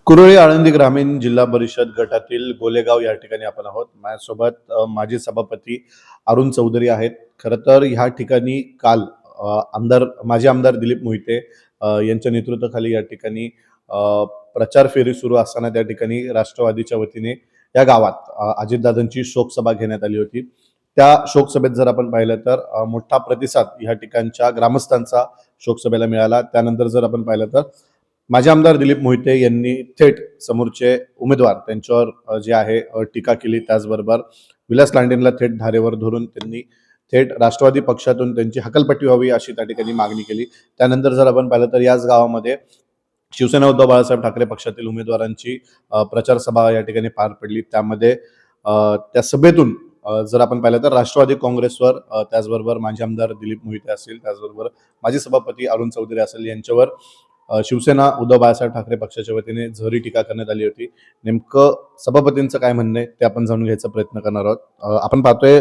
कुरोळी आळंदी ग्रामीण जिल्हा परिषद गटातील गोलेगाव या ठिकाणी आपण आहोत. माझ्यासोबत माजी सभापती अरुण चौधरी आहेत. खरं तर ह्या ठिकाणी काल माजी आमदार दिलीप मोहिते यांच्या नेतृत्वाखाली या ठिकाणी प्रचार फेरी सुरू असताना त्या ठिकाणी राष्ट्रवादीच्या वतीने या गावात अजितदादांची शोकसभा घेण्यात आली होती. त्या शोकसभेत जर आपण पाहिलं तर मोठा प्रतिसाद ह्या ठिकाणच्या ग्रामस्थांचा शोकसभेला मिळाला. त्यानंतर जर आपण पाहिलं तर माजी आमदार दिलीप मोहिते यांनी थेट समोरचे उमेदवार त्यांच्यावर जे आहे टीका केली. त्याचबरोबर विलास लांडेंना थेट धारेवर धरून त्यांनी थेट राष्ट्रवादी पक्षातून त्यांची हकलपट्टी व्हावी अशी त्या ठिकाणी मागणी केली. त्यानंतर जर आपण पाहिलं तर याच गावामध्ये शिवसेना उद्धव बाळासाहेब ठाकरे पक्षातील उमेदवारांची प्रचार सभा या ठिकाणी पार पडली. त्यामध्ये त्या सभेतून जर आपण पाहिलं तर राष्ट्रवादी काँग्रेसवर त्याचबरोबर माजी आमदार दिलीप मोहिते असतील, त्याचबरोबर माजी सभापती अरुण चौधरी असेल यांच्यावर शिवसेना उद्धव बाळासाहेब ठाकरे पक्षाच्या वतीने झरी टीका करण्यात आली होती. नेमकं सभापतींचं काय म्हणणं आहे ते आपण जाणून घ्यायचा प्रयत्न करणार आहोत. आपण पाहतोय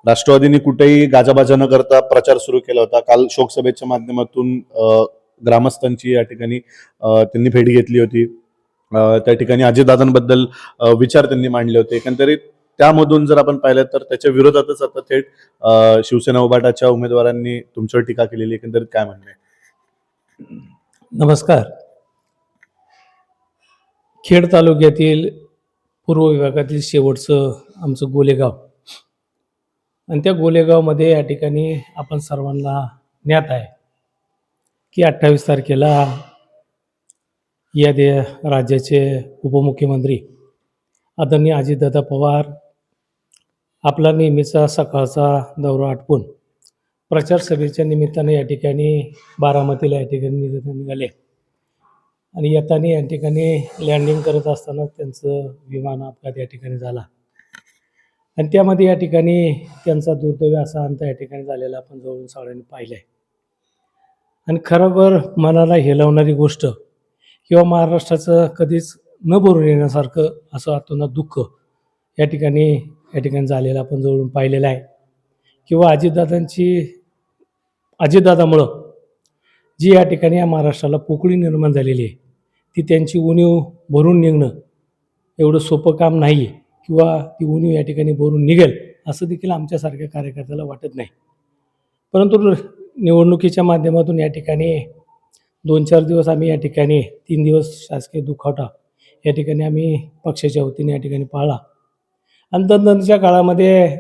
राष्ट्रवादीने कुठेही गाजाबाजा न करता प्रचार सुरू केला होता. काल शोकसभेच्या माध्यमातून ग्रामस्थांची या ठिकाणी त्यांनी भेट घेतली होती. त्या ठिकाणी अजितदादांबद्दल विचार त्यांनी मांडले होते. एकंदरीत त्यामधून जर आपण पाहिलं तर त्याच्या विरोधातच आता थेट शिवसेना उभाटाच्या उमेदवारांनी तुमच्यावर टीका केलेली. एकंदरीत काय म्हणणं आहे? नमस्कार. खेड तालुक्यातील पूर्व विभागातील शेवटचं आमचं गोलेगाव आणि त्या गोलेगावमध्ये या ठिकाणी आपण सर्वांना ज्ञात आहे की 28 तारखेला या राज्याचे उपमुख्यमंत्री आदरणीय अजितदादा पवार आपला नेहमीचा सकाळचा दौरा आटपून प्रचार सभेच्या निमित्ताने या ठिकाणी बारामतीला या ठिकाणी निघाले आणि येताना या ठिकाणी लँडिंग करत असताना त्यांचं विमान अपघात या ठिकाणी झाला आणि त्यामध्ये या ठिकाणी त्यांचा दुर्दैवी असा अंत या ठिकाणी झालेला आपण जवळून सगळ्यांनी पाहिलं आहे. आणि खरोखर मनाला हेलवणारी गोष्ट किंवा महाराष्ट्राचं कधीच न भरून येण्यासारखं असं अतोनात दुःख या ठिकाणी झालेलं आपण जवळून पाहिलेलं आहे. किंवा अजितदादामुळं जी या ठिकाणी या महाराष्ट्राला पोकळी निर्माण झालेली आहे ती त्यांची उणीव भरून निघणं एवढं सोपं काम नाही आहे किंवा ती उणीव या ठिकाणी भरून निघेल असं देखील आमच्यासारख्या कार्यकर्त्याला वाटत नाही. परंतु निवडणुकीच्या माध्यमातून या ठिकाणी 2-4 दिवस आम्ही या ठिकाणी 3 दिवस शासकीय दुखावटा या ठिकाणी आम्ही पक्षाच्या वतीने या ठिकाणी पाळला आणि नंतरच्या काळामध्ये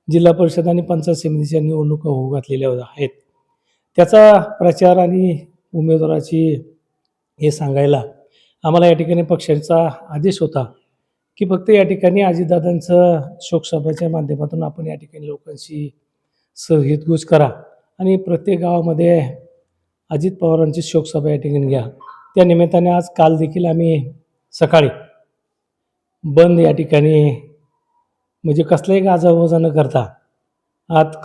जिल्हा परिषद आणि पंचायत समितीच्या निवडणुका होऊ घातलेल्या आहेत. त्याचा प्रचार आणि उमेदवाराची हे सांगायला आम्हाला या ठिकाणी पक्षाचा आदेश होता की फक्त या ठिकाणी अजितदादांचं शोकसभेच्या माध्यमातून आपण या ठिकाणी लोकांशी हितगुज करा आणि प्रत्येक गावामध्ये अजित पवारांची शोकसभा या ठिकाणी घ्या. त्या निमित्ताने काल देखील आम्ही सकाळी बंद या ठिकाणी म्हणजे कसलाही गाजावाजा न करता आत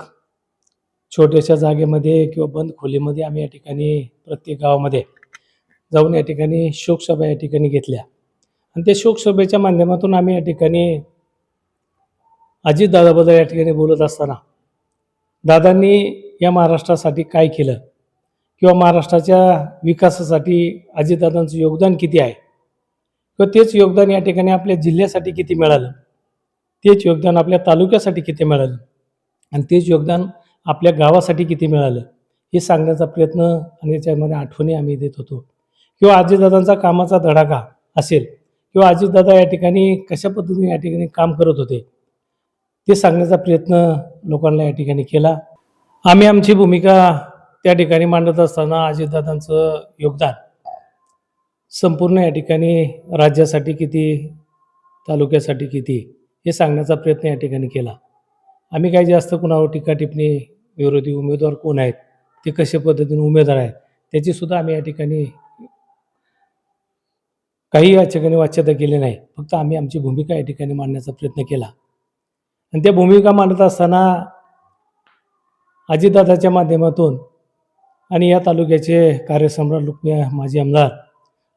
छोट्याशा जागेमध्ये किंवा बंद खोलीमध्ये आम्ही या ठिकाणी प्रत्येक गावामध्ये जाऊन या ठिकाणी शोकसभा या ठिकाणी घेतल्या आणि त्या शोकसभेच्या माध्यमातून आम्ही या ठिकाणी अजितदादाबद्दल या ठिकाणी बोलत असताना दादांनी या महाराष्ट्रासाठी काय केलं किंवा महाराष्ट्राच्या विकासासाठी अजितदादांचं योगदान किती आहे किंवा तेच योगदान या ठिकाणी आपल्या जिल्ह्यासाठी किती मिळालं, तेच योगदान आपल्या तालुक्यासाठी किती मिळालं आणि तेच योगदान आपल्या गावासाठी किती मिळालं हे सांगण्याचा प्रयत्न आणि त्याच्यामध्ये आठवणी आम्ही देत होतो. किंवा अजितदादांचा कामाचा धडाका असेल किंवा अजितदादा या ठिकाणी कशा पद्धतीने या ठिकाणी काम करत होते ते सांगण्याचा प्रयत्न लोकांना या ठिकाणी केला. आम्ही आमची भूमिका त्या ठिकाणी मांडत असताना अजितदादांचं योगदान संपूर्ण या ठिकाणी राज्यासाठी किती, तालुक्यासाठी किती हे सांगण्याचा प्रयत्न या ठिकाणी केला. आम्ही काही जास्त कुणावर टीका टिप्पणी, विरोधी उमेदवार कोण आहेत, ते कशा पद्धतीने उमेदवार आहेत त्याचीसुद्धा आम्ही या ठिकाणी काही या ठिकाणी वाच्यता केली नाही. फक्त आम्ही आमची भूमिका या ठिकाणी मांडण्याचा प्रयत्न केला आणि त्या भूमिका मांडत असताना अजितदादाच्या माध्यमातून आणि या तालुक्याचे कार्यसम्राट लोकप्रिय माजी आमदार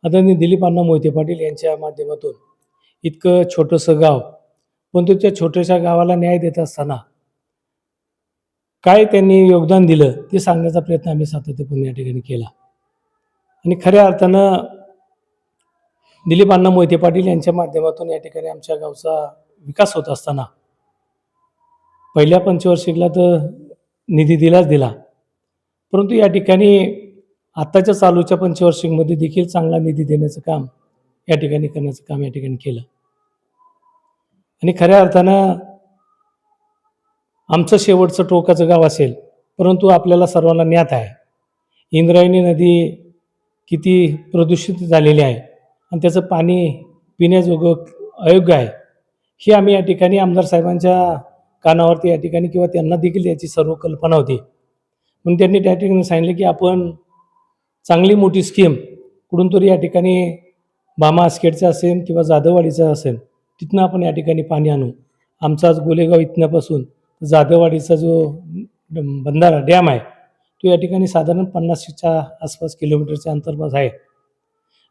आदरणीय दिलीप अण्णा मोहिते पाटील यांच्या माध्यमातून इतकं छोटंसं गाव पण त्या छोट्याशा गावाला न्याय देत असताना काय त्यांनी योगदान दिलं ते सांगण्याचा प्रयत्न आम्ही सातत्यपूर्ण या ठिकाणी केला. आणि खऱ्या अर्थानं दिलीप अण्णा मोहिते पाटील यांच्या माध्यमातून या ठिकाणी आमच्या गावचा विकास होत असताना पहिल्या पंचवार्षिकला तर निधी दिला, परंतु या ठिकाणी आत्ताच्या चालूच्या पंचवार्षिकमध्ये देखील चांगला निधी देण्याचं काम या ठिकाणी करण्याचं काम या ठिकाणी केलं. आणि खऱ्या अर्थानं आमचं शेवटचं टोकाचं गाव असेल, परंतु आपल्याला सर्वांना ज्ञात आहे इंद्रायणी नदी किती प्रदूषित झालेली आहे आणि त्याचं पाणी पिण्याजोगं अयोग्य आहे. ही आम्ही या ठिकाणी आमदार साहेबांच्या कानावरती या ठिकाणी किंवा त्यांना देखील याची सर्व कल्पना होती, म्हणून त्यांनी त्या ठिकाणी सांगितलं की आपण चांगली मोठी स्कीम कुठून तरी या ठिकाणी बामा आस्केटचं असेल किंवा जाधववाडीचं असेल तिथनं आपण या ठिकाणी पाणी आणू. आमचा आज गोलेगाव इथण्यापासून जाधववाडीचा जो बंधारा डॅम आहे तो या ठिकाणी साधारण 50च्या आसपास किलोमीटरच्या अंतर्गत आहे.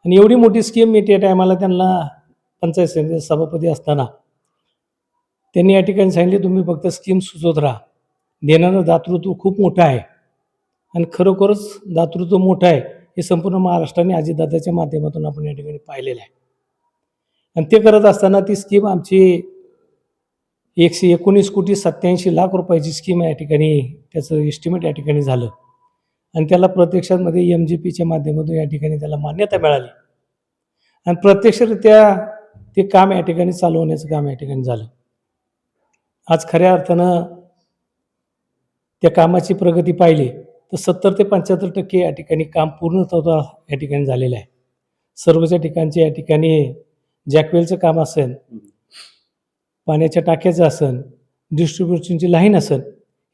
आणि एवढी मोठी स्कीम मी त्या टायमाला त्यांना पंचायत समितीचे सभापती असताना त्यांनी या ठिकाणी सांगितले तुम्ही फक्त स्कीम सुचवत राहा, देणारं दातृत्व खूप मोठं आहे. आणि खरोखरच दातृत्व मोठं आहे हे संपूर्ण महाराष्ट्राने अजितदादाच्या माध्यमातून आपण या ठिकाणी पाहिलेलं आहे. आणि ते करत असताना ती स्कीम आमची 119 कोटी 87 लाख रुपयाची स्कीम या ठिकाणी त्याचं एस्टिमेट या ठिकाणी झालं आणि त्याला प्रत्यक्षामध्ये MGPच्या माध्यमातून या ठिकाणी त्याला मान्यता मिळाली आणि प्रत्यक्षरित्या ते काम या ठिकाणी चालवण्याचं काम या ठिकाणी झालं. आज खऱ्या अर्थानं त्या कामाची प्रगती पाहिली तर 70 ते 75% या ठिकाणी काम पूर्णतः या ठिकाणी झालेलं आहे. सर्वच्या ठिकाणचे या ठिकाणी जॅकवेलचं काम असेल, पाण्याच्या टाक्याचं असेल, डिस्ट्रीब्युशनची लाईन असेल,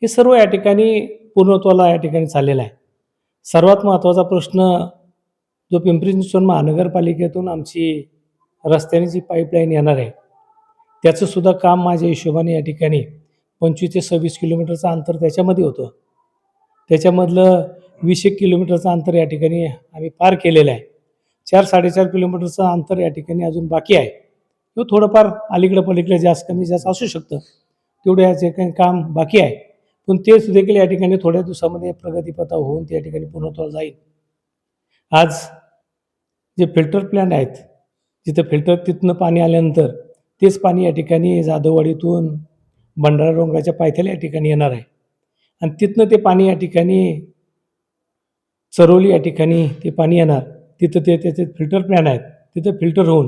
हे सर्व या ठिकाणी पूर्णत्वाला या ठिकाणी चाललेलं आहे. सर्वात महत्त्वाचा प्रश्न जो पिंपरी चिंचवड महानगरपालिकेतून आमची रस्त्याने जी पाईपलाईन येणार आहे त्याचंसुद्धा काम माझ्या हिशोबाने या ठिकाणी 25 ते 26 किलोमीटरचं अंतर त्याच्यामध्ये होतं. त्याच्यामधलं 20 किलोमीटरचं अंतर या ठिकाणी आम्ही पार केलेलं आहे. 4-4.5 किलोमीटरचं अंतर या ठिकाणी अजून बाकी आहे. तो थोडंफार अलीकडं पलीकडे जास्त कमी जास्त असू शकतं, तेवढं याचे काही काम बाकी आहे. पण तेच देखील या ठिकाणी थोड्या दिवसामध्ये प्रगतीपथा होऊन त्या ठिकाणी पूर्णत्वाला जाईल. आज जे फिल्टर प्लॅन्ट आहेत जिथं फिल्टर तिथनं पाणी आल्यानंतर तेच पाणी या ठिकाणी जाधववाडीतून भंडारा डोंगराच्या पायथ्याला या ठिकाणी येणार आहे आणि तिथनं ते पाणी या ठिकाणी चरोली या ठिकाणी ते पाणी येणार. तिथं ते त्याचे फिल्टर प्लॅन्ट आहेत, तिथं फिल्टर होऊन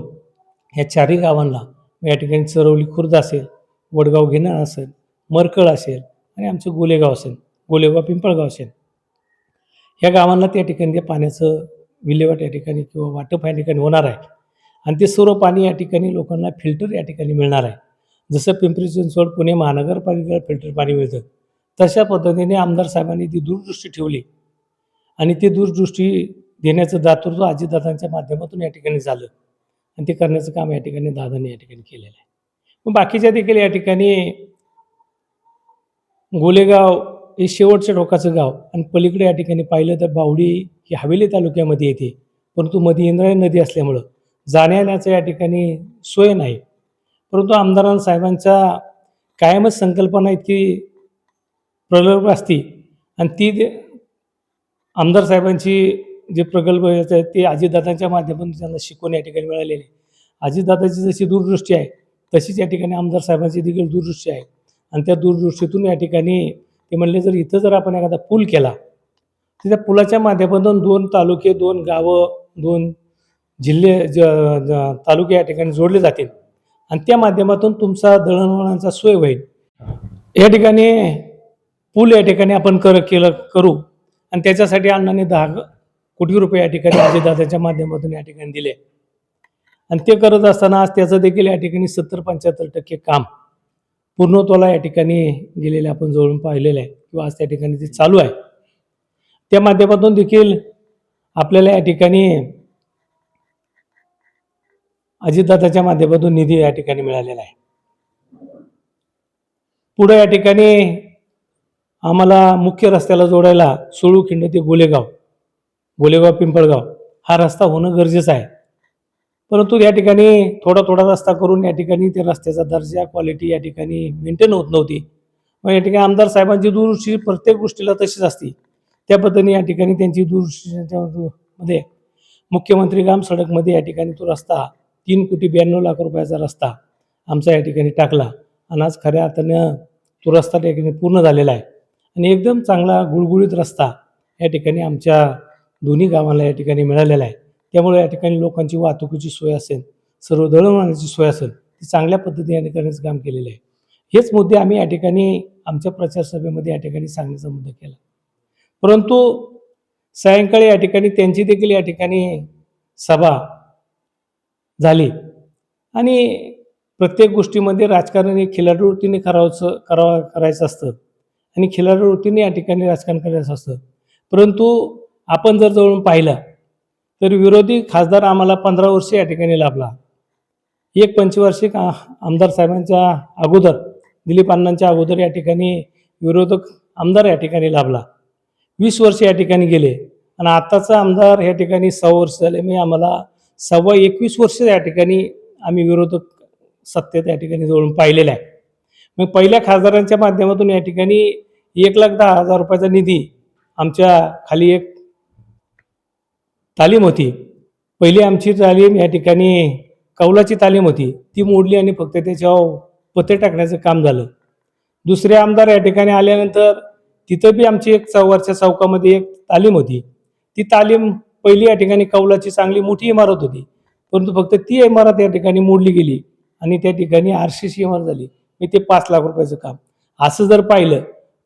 ह्या चारही गावांना या ठिकाणी चरवली खुर्द असेल, वडगाव घेणार असेल, मरकळ असेल आणि आमचं गोलेगाव असेल, गोलेगाव पिंपळगाव असेल, ह्या गावांना त्या ठिकाणी त्या पाण्याचं विल्हेवाट या ठिकाणी किंवा वाटप या ठिकाणी होणार आहे. आणि ते सर्व पाणी या ठिकाणी लोकांना फिल्टर या ठिकाणी मिळणार आहे. जसं पिंपरी चिंचवड पुणे महानगरपालिकेला फिल्टर पाणी मिळतं तशा पद्धतीने आमदार साहेबांनी ती दूरदृष्टी ठेवली आणि ती दूरदृष्टी देण्याचं दातृत्व अजितदादांच्या माध्यमातून या ठिकाणी झालं आणि ते करण्याचं काम या ठिकाणी दादांनी या ठिकाणी केलेलं आहे. मग बाकीच्या देखील या ठिकाणी गोलेगाव हे शेवटच्या टोकाचं गाव आणि पलीकडे या ठिकाणी पाहिलं तर बावडी ही हवेली तालुक्यामध्ये येते, परंतु मध्ये इंद्रायणी नदी असल्यामुळं जाण्यायेण्याचं या ठिकाणी सोय नाही. परंतु आमदारां साहेबांच्या कायमच संकल्पना इतकी प्रगल्भ असती आणि ती आमदार साहेबांची जे प्रगल्भ आहेत ते अजितदादांच्या माध्यमातून त्यांना शिकवून या ठिकाणी मिळालेले. अजितदादाची जशी दूरदृष्टी आहे तशीच या ठिकाणी आमदार साहेबांची देखील दूरदृष्टी आहे आणि त्या दूरदृष्टीतून या ठिकाणी ते म्हणले जर इथं जर आपण एखादा पूल केला तर त्या पुलाच्या माध्यमातून 2 तालुके, 2 गावं, 2 जिल्हे तालुके या ठिकाणी जोडले जातील आणि त्या माध्यमातून तुमचा दळणवळणाचा सोय होईल. या ठिकाणी पूल या ठिकाणी आपण करू आणि त्याच्यासाठी अण्णांनी 10 कोटी रुपये या ठिकाणी अजितदादांच्या माध्यमातून या ठिकाणी दिले आणि ते करत असताना आज त्याचं देखील या ठिकाणी 70-75% काम पूर्णत्वाला या ठिकाणी गेलेले आपण जवळून पाहिलेलं आहे किंवा आज त्या ठिकाणी ते चालू आहे. त्या माध्यमातून देखील आपल्याला या ठिकाणी अजितदादाच्या माध्यमातून निधी या ठिकाणी मिळालेला आहे. पुढे या ठिकाणी आम्हाला मुख्य रस्त्याला जोडायला सुळूखिंड ते गोलेगाव पिंपळगाव हा रस्ता होणं गरजेचं आहे. परंतु या ठिकाणी थोडा रस्ता करून या ठिकाणी ते रस्त्याचा दर्जा क्वालिटी या ठिकाणी मेंटेन होत नव्हती. मग या ठिकाणी आमदार साहेबांची दूरदृष्टी प्रत्येक गोष्टीला तशीच असती, त्या पद्धतीने या ठिकाणी त्यांची दूरदृष्टीमध्ये मुख्यमंत्री ग्राम सडकमध्ये या ठिकाणी तो रस्ता 3,92,00,000 रुपयाचा रस्ता आमचा या ठिकाणी टाकला आणि आज खऱ्या अर्थानं तो रस्ता त्या ठिकाणी पूर्ण झालेला आहे आणि एकदम चांगला गुळगुळीत रस्ता या ठिकाणी आमच्या दोन्ही गावाला या ठिकाणी मिळालेला आहे. त्यामुळे या ठिकाणी लोकांची वाहतुकीची सोय असेल, सर्व दळणवळणाची सोय असेल, ती चांगल्या पद्धतीने या ठिकाणी काम केलेलं आहे. हेच मुद्दे आम्ही या ठिकाणी आमच्या प्रचार सभेमध्ये या ठिकाणी सांगण्याचा मुद्दा केला. परंतु सायंकाळी या ठिकाणी त्यांची देखील या ठिकाणी सभा झाली आणि प्रत्येक गोष्टीमध्ये राजकारण हे खिलाडू वृत्तीने करायचं असतं आणि खिलाडू वृत्तीने या ठिकाणी राजकारण करायचं असतं. परंतु आपण जर जवळून पाहिलं तर विरोधी खासदार आम्हाला 15 वर्ष या ठिकाणी लाभला. एक पंचवार्षिक आमदार साहेबांच्या अगोदर, दिलीप अण्णांच्या अगोदर या ठिकाणी विरोधक आमदार या ठिकाणी लाभला. 20 वर्ष या ठिकाणी गेले आणि आत्ताचा आमदार या ठिकाणी 6 वर्ष झाले. मी आम्हाला 21 वर्ष या ठिकाणी आम्ही विरोधक सत्तेत या ठिकाणी जवळून पाहिलेला आहे. मग पहिल्या खासदारांच्या माध्यमातून या ठिकाणी 1,10,000 रुपयाचा निधी आमच्या खाली एक तालीम होती. पहिली आमची तालीम या ठिकाणी कौलाची तालीम होती, ती मोडली आणि फक्त त्याच्यावर पत्ते टाकण्याचं काम झालं. दुसरे आमदार या ठिकाणी आल्यानंतर तिथं बी आमची एक वरच्या चौकामध्ये एक तालीम होती. ती तालीम पहिली या ठिकाणी कौलाची चांगली मोठी इमारत होती, परंतु फक्त ती इमारत या ठिकाणी मोडली गेली आणि त्या ठिकाणी RCC इमारत झाली. मी ते 5 लाख रुपयाचं काम. असं जर पाहिलं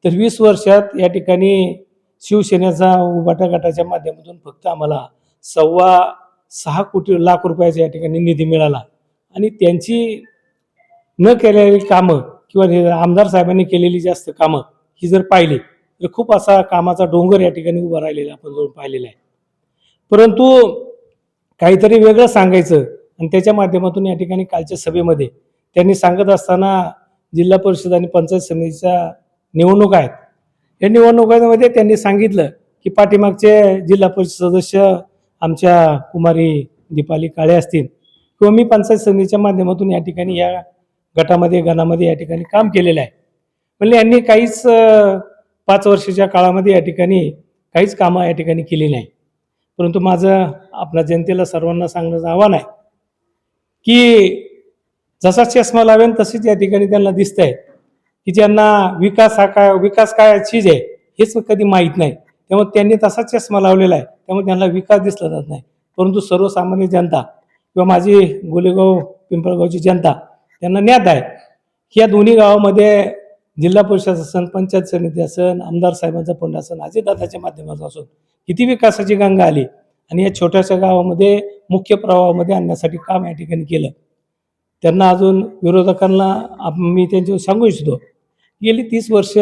तर 20 वर्षात या ठिकाणी शिवसेनेचा उभाटा गटाच्या माध्यमातून फक्त आम्हाला 6.25 कोटी लाख रुपयाचा या ठिकाणी निधी मिळाला आणि त्यांची न केलेली कामं किंवा आमदार साहेबांनी केलेली जास्त कामं ही जर पाहिली तर खूप असा कामाचा डोंगर या ठिकाणी उभा राहिलेला आपण जवळ पाहिलेला आहे. परंतु काहीतरी वेगळं सांगायचं आणि त्याच्या माध्यमातून या ठिकाणी कालच्या सभेमध्ये त्यांनी सांगत असताना जिल्हा परिषद आणि पंचायत समितीच्या निवडणूक आहेत, या निवडणुकांमध्ये त्यांनी सांगितलं की पाठीमागचे जिल्हा परिषद सदस्य आमच्या कुमारी दीपाली काळे असतील किंवा मी पंचायत समितीच्या माध्यमातून या ठिकाणी या गणामध्ये या ठिकाणी काम केलेलं आहे. म्हणजे यांनी काहीच 5 वर्षाच्या काळामध्ये या ठिकाणी काहीच कामं या ठिकाणी केली नाही. परंतु माझं आपल्या जनतेला सर्वांना सांगण्याचं आव्हान आहे की जसा चष्मा लावेन तसेच या ठिकाणी त्यांना दिसतंय की ज्यांना विकास काय चीज आहे हेच कधी माहीत नाही. त्यामुळे त्यांनी तसा चष्मा लावलेला आहे, त्यामुळे त्यांना विकास दिसला जात नाही. परंतु सर्वसामान्य जनता किंवा माझी गोलेगाव पिंपळगावची जनता त्यांना ज्ञात आहे की या दोन्ही गावामध्ये जिल्हा परिषद असन, पंचायत समिती असन, आमदार साहेबांचा फंड असन, अजितदादाच्या माध्यमातून असून किती विकासाची गंगा आली आणि या छोट्याशा गावामध्ये मुख्य प्रवाहामध्ये आणण्यासाठी काम या ठिकाणी केलं. त्यांना अजून विरोधकांना मी त्यांच्यावर सांगू इच्छितो, गेली 30 वर्ष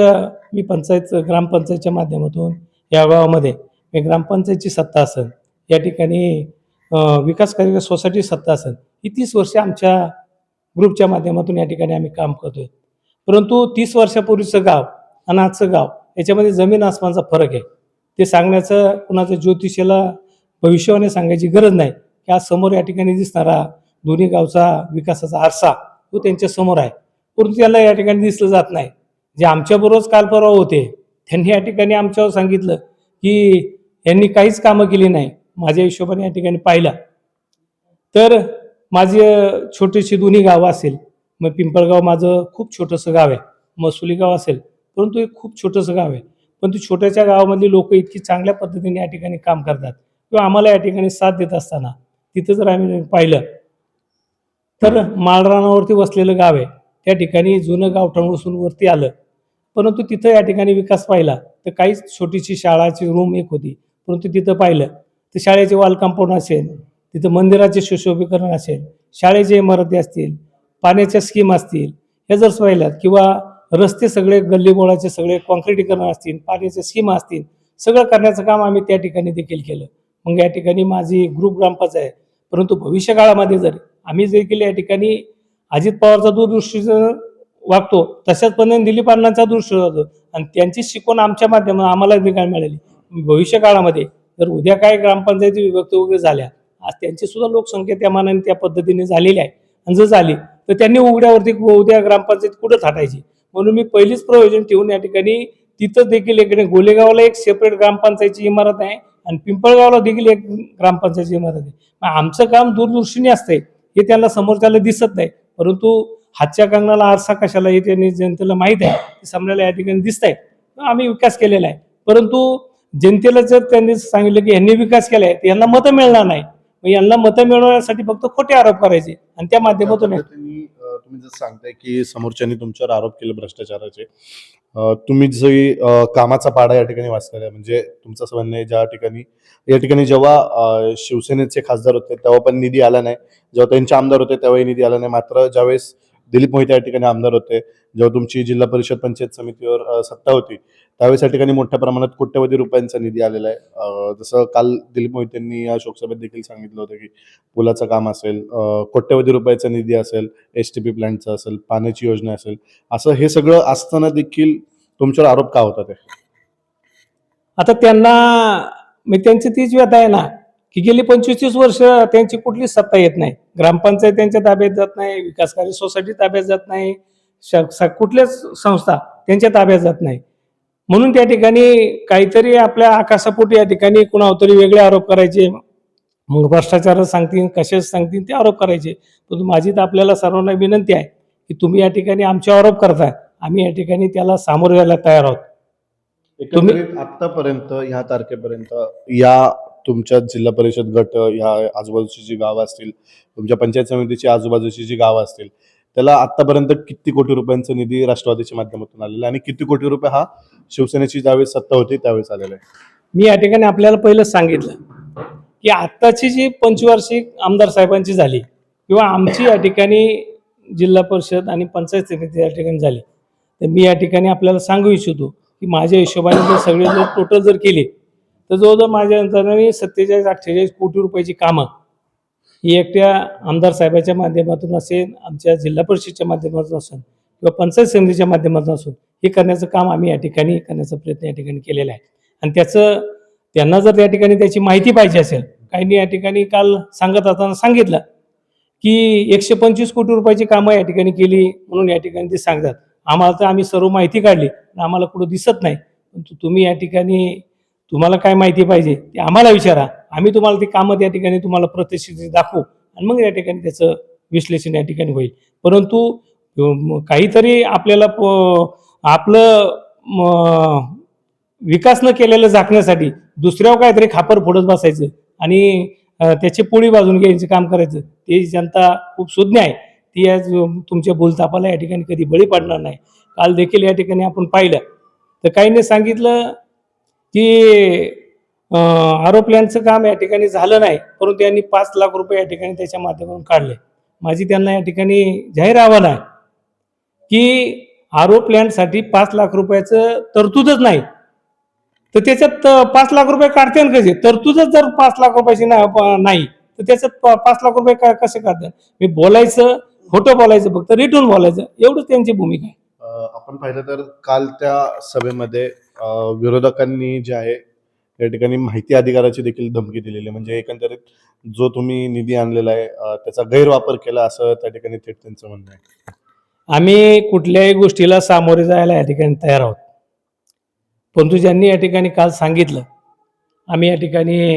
मी ग्रामपंचायतच्या माध्यमातून या गावामध्ये ग्रामपंचायतची सत्ता असेल, या ठिकाणी विकास कार्य सोसायटी सत्ता असेल, ही 30 वर्ष आमच्या ग्रुपच्या माध्यमातून या ठिकाणी आम्ही काम करतोय. परंतु 30 वर्षापूर्वीचं गाव आणि आजचं गाव याच्यामध्ये जमीन आसमानचा फरक आहे. ते सांगण्याचं कुणाचं ज्योतिषाला भविष्यवाणी सांगायची गरज नाही की आज समोर या ठिकाणी दिसणारा दोन्ही गावचा विकासाचा आरसा तो त्यांच्या समोर आहे, परंतु त्याला या ठिकाणी दिसलं जात नाही. जे आमच्याबरोबरच काल परवा होते त्यांनी या ठिकाणी आमच्यावर सांगितलं की यांनी काहीच कामं केली नाही. माझ्या हिशोबाने या ठिकाणी पाहिलं तर माझी छोटीशी दोन्ही गावं असेल, मग पिंपळगाव माझं खूप छोटंसं गाव आहे, मसुली गाव असेल, परंतु एक खूप छोटंसं गाव आहे. पण ती छोट्याच्या गावामधली लोक इतकी चांगल्या पद्धतीने या ठिकाणी काम करतात किंवा आम्हाला या ठिकाणी साथ देत असताना तिथं जर आम्ही पाहिलं तर माळरानावरती वसलेलं गाव आहे, त्या ठिकाणी जुनं गावठाण वसून वरती आलं, परंतु तिथं या ठिकाणी विकास पाहिला तर काहीच छोटीशी शाळाची रूम एक होती, परंतु तिथं पाहिलं तर शाळेचे वॉल कंपाऊंड असेल, तिथं मंदिराचे सुशोभीकरण असेल, शाळेचे इमारती असतील, पाण्याच्या स्कीम असतील, हे जर पाहिल्यात किंवा रस्ते सगळे गल्लीबोळाचे सगळे कॉन्क्रिटीकरण असतील, पाण्याच्या स्कीम असतील, सगळं करण्याचं काम आम्ही त्या ठिकाणी देखील केलं. मग या ठिकाणी माझी ग्रुप ग्रामपंचायत आहे, परंतु भविष्य काळामध्ये जर आम्ही देखील या ठिकाणी अजित पवारचा दूरदृष्टीनं वागतो तशाच पद्धतीने दिलीप अण्णांचा दृष्टी होतो आणि त्यांची शिकवण आमच्या माध्यमातून आम्हाला निकाल मिळाली. भविष्य काळामध्ये जर उद्या काय ग्रामपंचायती विभक्त वगैरे झाल्या, आज त्यांची सुद्धा लोकसंख्या त्या मानाने त्या पद्धतीने झालेली आहे आणि जर झाली तर त्यांनी उघड्यावरती उद्या ग्रामपंचायत कुठं थाटायची. म्हणून मी पहिलीच प्रयोजन ठेवून या ठिकाणी तिथं देखील इकडे गोलेगावला एक सेपरेट ग्रामपंचायतची इमारत आहे आणि पिंपळगावला देखील एक ग्रामपंचायतची इमारत आहे. मग आमचं काम दूरदृष्टीने असतंय हे त्यांना समोरच्याला दिसत नाही, परंतु हातच्या कंगणाला आरसा कशाला हे त्यांनी जनतेला माहीत आहे, ते समजायला या ठिकाणी दिसत आहे. आम्ही विकास केलेला आहे, परंतु जनतेला जर त्यांनी सांगितलं की यांनी विकास केलाय तर यांना मतं मिळणार नाही. मग यांना मतं मिळवण्यासाठी फक्त खोटे आरोप करायचे आणि त्या माध्यमातून तुम्ही जसं सांगताय की समोरच्यांनी तुमच्यावर आरोप केले भ्रष्टाचाराचे, तुम्ही जे कामाचा पाडा या ठिकाणी वाचलेला आहे, म्हणजे तुमचं असं म्हणणं आहे ज्या ठिकाणी या ठिकाणी जेव्हा शिवसेनेचे खासदार होते तेव्हा पण निधी आला नाही, जेव्हा त्यांचे आमदार होते तेव्हाही निधी आला नाही, मात्र ज्यावेळेस दिलीप मोहिते या ठिकाणी आमदार होते, जेव्हा तुमची जिल्हा परिषद पंचायत समितीवर सत्ता होती त्यावेळेस या ठिकाणी मोठ्या प्रमाणात कोट्यवधी रुपयांचा निधी आलेला आहे. जसं काल दिलीप मोहितेंनी या शोकसभेत देखील सांगितलं होतं की पुलाचं काम असेल, कोट्यवधी रुपयाचा निधी असेल, STP प्लॅन्टचा असेल, पाण्याची योजना असेल, असं हे सगळं असताना देखील तुमच्यावर आरोप का होता ते? आता त्यांना मी त्यांची तीच व्यथा आहे ना की गेली 25-30 वर्ष त्यांची कुठलीच सत्ता येत नाही, ग्रामपंचायत त्यांच्या ताब्यात जात नाही, विकासकारी सोसायटी ताब्यात जात नाही, कुठल्याच संस्था त्यांच्या ताब्यात जात नाही. म्हणून त्या ठिकाणी काहीतरी आपल्या आकाशापोटी या ठिकाणी कुणावर तरी वेगळे आरोप करायचे, मग भ्रष्टाचार सांगतील, कशाच सांगतील ते आरोप करायचे. परंतु माझी तर आपल्याला सर्वांना विनंती आहे की तुम्ही या ठिकाणी आमचे आरोप करताय, आम्ही या ठिकाणी त्याला सामोरे जायला तयार आहोत. एकंदरीत आतापर्यंत ह्या तारखेपर्यंत या तुमच्या जिल्हा परिषद गट, ह्या आजूबाजूची जी गावं असतील, तुमच्या पंचायत समितीची आजूबाजूची जी गावं असतील, त्याला आतापर्यंत किती कोटी रुपयांचा निधी राष्ट्रवादीच्या माध्यमातून आलेला आहे आणि किती कोटी रुपये हा शिवसेनेची ज्यावेळेस सत्ता होती त्यावेळेस आलेला आहे? मी या ठिकाणी आपल्याला पहिलं सांगितलं की आत्ताची जी पंचवार्षिक आमदार साहेबांची झाली किंवा आमची या ठिकाणी जिल्हा परिषद आणि पंचायत समिती या ठिकाणी झाली, तर मी या ठिकाणी आपल्याला सांगू इच्छितो की माझ्या हिशोबाने जर सगळे जर टोटल जर केले तर जवळजवळ माझ्या अंतराने 47-48 कोटी रुपयाची कामं ही एकट्या आमदार साहेबाच्या माध्यमातून असेल, आमच्या जिल्हा परिषदेच्या माध्यमातून असेल किंवा पंचायत समितीच्या माध्यमातून असून हे करण्याचं काम आम्ही या ठिकाणी करण्याचा प्रयत्न या ठिकाणी केलेला आहे. आणि त्याचं त्यांना जर त्या ठिकाणी त्याची माहिती पाहिजे असेल, काहींनी या ठिकाणी काल सांगत असताना सांगितलं की 125 कोटी रुपयाची कामं या ठिकाणी केली म्हणून या ठिकाणी ते सांगतात. आम्हाला तर आम्ही सर्व माहिती काढली पण आम्हाला कुठं दिसत नाही. परंतु तुम्ही या ठिकाणी तुम्हाला काय माहिती पाहिजे ते आम्हाला विचारा, आम्ही तुम्हाला ती कामं त्या ठिकाणी तुम्हाला प्रत्यक्ष दाखवू आणि मग या ठिकाणी त्याचं विश्लेषण या ठिकाणी होईल. परंतु काहीतरी आपल्याला आपलं विकास न केलेलं झाकण्यासाठी दुसऱ्यावर काहीतरी खापर फोडत बसायचं आणि त्याची पोळी बाजून घ्यायचं काम करायचं, ते जनता खूप सुज्ञ आहे, ती आज तुमच्या बोलतापाला या ठिकाणी कधी बळी पडणार नाही. काल देखील या ठिकाणी आपण पाहिलं तर काहींनी सांगितलं की आरो प्लॅनचं काम या ठिकाणी झालं नाही, परंतु त्यांनी 5 लाख रुपये या ठिकाणी त्याच्या माध्यमातून काढले. माझी त्यांना या ठिकाणी जाहीर आव्हान आहे की आरो प्लॅनसाठी 5 लाख रुपयाचं तरतूदच नाही तर त्याच्यात 5 लाख रुपये काढते ना कसे? तरतूदच जर 5 लाख रुपयाची नाही तर त्याच्यात 5 लाख रुपये कसे काढतात? मी बोलायचं, खोटं बोलायचं, फक्त रिटर्न बोलायचं, एवढंच त्यांची भूमिका आहे. आपण पाहिलं तर काल त्या सभेमध्ये विरोधकांनी जे आहे या ठिकाणी माहिती अधिकाराची देखील धमकी दिलेली, म्हणजे एकंदरीत जो तुम्ही निधी आणलेला आहे त्याचा गैरवापर केला असं त्या ठिकाणी थेट त्यांचं म्हणणं आहे. आम्ही कुठल्याही गोष्टीला सामोरे जायला या ठिकाणी तयार आहोत, परंतु ज्यांनी या ठिकाणी काल सांगितलं आम्ही या ठिकाणी